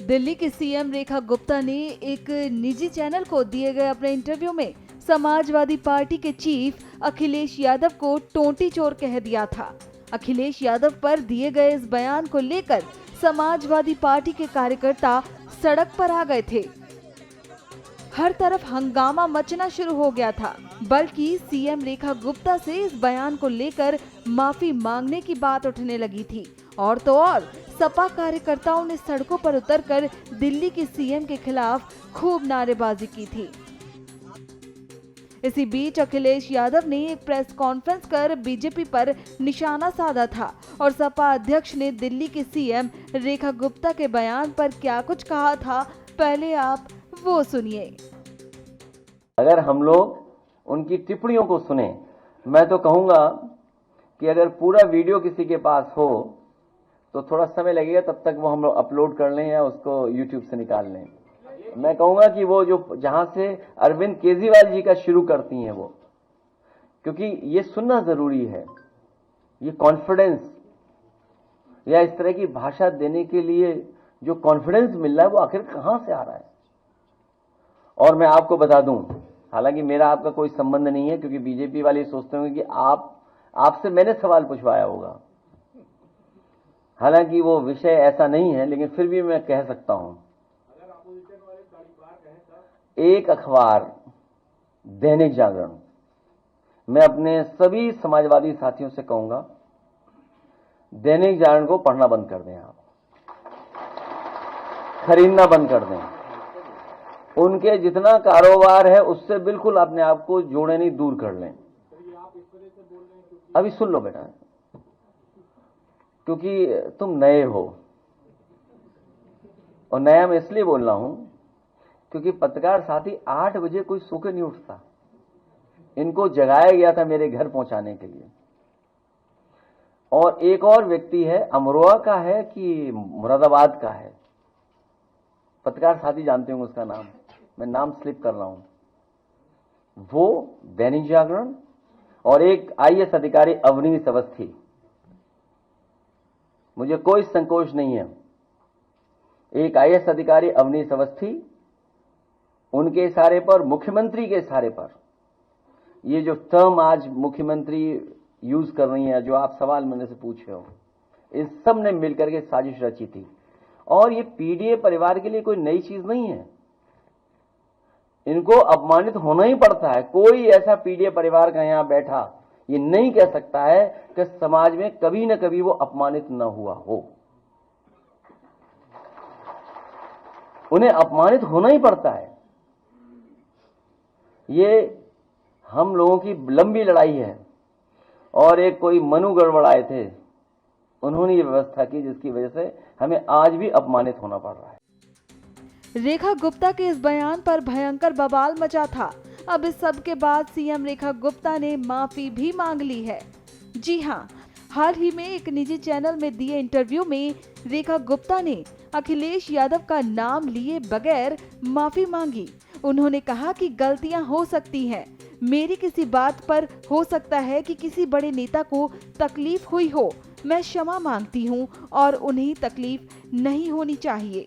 दिल्ली की सीएम रेखा गुप्ता ने एक निजी चैनल को दिए गए अपने इंटरव्यू में समाजवादी पार्टी के चीफ अखिलेश यादव को टोंटी चोर कह दिया था। अखिलेश यादव पर दिए गए इस बयान को लेकर समाजवादी पार्टी के कार्यकर्ता सड़क पर आ गए थे। हर तरफ हंगामा मचना शुरू हो गया था, बल्कि सीएम रेखा गुप्ता से इस बयान को लेकर माफी मांगने की बात उठने लगी थी। और तो और सपा कार्यकर्ताओं ने सड़कों पर उतरकर दिल्ली की सीएम के खिलाफ खूब नारेबाजी की थी। इसी बीच अखिलेश यादव ने एक प्रेस कॉन्फ्रेंस कर बीजेपी पर निशाना साधा था और सपा अध्यक्ष ने दिल्ली की सीएम रेखा गुप्ता के बयान पर क्या कुछ कहा था, पहले आप वो सुनिए। अगर हम लोग उनकी टिप्पणियों को सुने, मैं तो कहूंगा कि अगर पूरा वीडियो किसी के पास हो तो थोड़ा समय लगेगा, तब तक वो हम लोग अपलोड कर लें या उसको यूट्यूब से निकाल लें। मैं कहूंगा कि वो जो जहां से अरविंद केजरीवाल जी का शुरू करती हैं वो, क्योंकि ये सुनना जरूरी है। ये कॉन्फिडेंस या इस तरह की भाषा देने के लिए जो कॉन्फिडेंस मिल रहा है वो आखिर कहां से आ रहा है। और मैं आपको बता दूं, हालांकि मेरा आपका कोई संबंध नहीं है, क्योंकि बीजेपी वाले सोचते होंगे कि आपसे मैंने सवाल पूछवाया होगा। हालांकि वो विषय ऐसा नहीं है, लेकिन फिर भी मैं कह सकता हूं। एक अखबार दैनिक जागरण, मैं अपने सभी समाजवादी साथियों से कहूंगा, दैनिक जागरण को पढ़ना बंद कर दें, आप खरीदना बंद कर दें। उनके जितना कारोबार है उससे बिल्कुल अपने आप को जोड़े नहीं, दूर कर लें। अभी सुन लो बेटा, क्योंकि तुम नए हो, और नया मैं इसलिए बोल रहा हूं क्योंकि पत्रकार साथी 8 बजे कोई सो के नहीं उठता। इनको जगाया गया था मेरे घर पहुंचाने के लिए। और एक और व्यक्ति है, अमरोहा का है कि मुरादाबाद का है, पत्रकार साथी जानते होंगे उसका नाम, मैं नाम स्लिप कर रहा हूं। वो दैनिक जागरण, और एक आईएएस अधिकारी अवनीश अवस्थी। मुझे कोई संकोच नहीं है, एक आईएएस अधिकारी अवनीश अवस्थी, उनके इशारे पर, मुख्यमंत्री के इशारे पर, ये जो टर्म आज मुख्यमंत्री यूज कर रही है, जो आप सवाल मेरे से पूछे हो, इस सब ने मिलकर के साजिश रची थी। और ये पीडीए परिवार के लिए कोई नई चीज नहीं है, इनको अपमानित होना ही पड़ता है। कोई ऐसा पीडीए परिवार का यहां बैठा ये नहीं कह सकता है कि समाज में कभी न कभी वो अपमानित न हुआ हो। उन्हें अपमानित होना ही पड़ता है। ये हम लोगों की लंबी लड़ाई है, और एक कोई मनु गड़बड़ाए थे, उन्होंने ये व्यवस्था की जिसकी वजह से हमें आज भी अपमानित होना पड़ रहा है। रेखा गुप्ता के इस बयान पर भयंकर बवाल मचा था। अब इस सब के बाद सीएम रेखा गुप्ता ने माफी भी मांग ली है। जी हां, हाल ही में एक निजी चैनल में दिए इंटरव्यू में रेखा गुप्ता ने अखिलेश यादव का नाम लिए बगैर माफी मांगी। उन्होंने कहा कि गलतियां हो सकती हैं, मेरी किसी बात पर हो सकता है कि किसी बड़े नेता को तकलीफ हुई हो, मैं क्षमा मांगती हूं और उन्हें तकलीफ नहीं होनी चाहिए।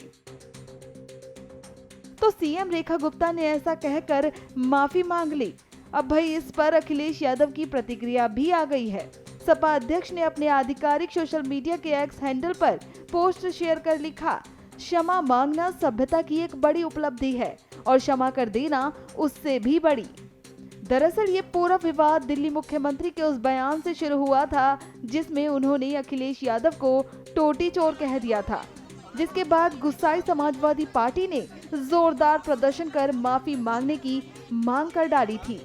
तो सीएम रेखा गुप्ता ने ऐसा कहकर माफी मांग ली। अब भाई इस पर अखिलेश यादव की प्रतिक्रिया भी आ गई है। सपा अध्यक्ष ने अपने आधिकारिक सोशल मीडिया के एक्स हैंडल पर पोस्ट शेयर कर लिखा, क्षमा मांगना सभ्यता की एक बड़ी उपलब्धि है और क्षमा कर देना उससे भी बड़ी। दरअसल ये पूरा विवाद दिल्ली मुख्यमंत्री के उस बयान से शुरू हुआ था जिसमें उन्होंने अखिलेश यादव को टोटी चोर कह दिया था, जिसके बाद गुस्साई समाजवादी पार्टी ने जोरदार प्रदर्शन कर माफी मांगने की मांग कर डाली थी।